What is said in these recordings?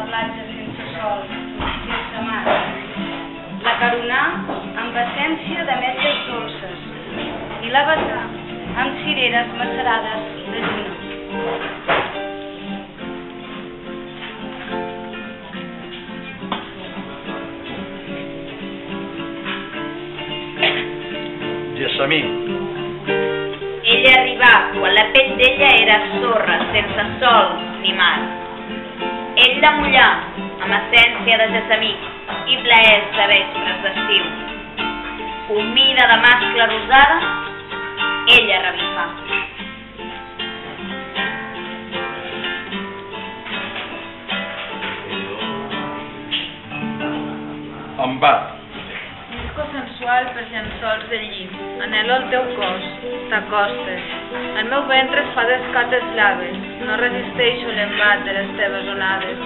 platja sense sol, sense mar. La caronà amb essència d'ametlles dolces i la vessà amb cireres macerades de lluna. Gessamí. Ella arribà quan la pell d'ella era sorra, sense sol ni mar. Ell la mullà amb essència de gessamí i plaers de vespres d'estiu. Humida de mascle rosada, ella revifà. Embat. Disco sensual per llençols de lli. Anhelo el teu cos, t'acostes. El meu ventre es fa d'escates blaves. No resisteixo l'embat de les teves onades.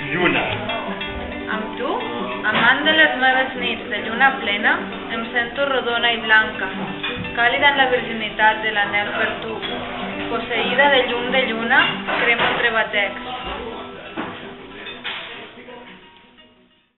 Lluna. Amb tu, amant de les meves nits de lluna plena, em sento rodona i blanca, càlida en la virginitat de l'anhel per tu. Posseïda de llum de lluna, cremo entre batecs.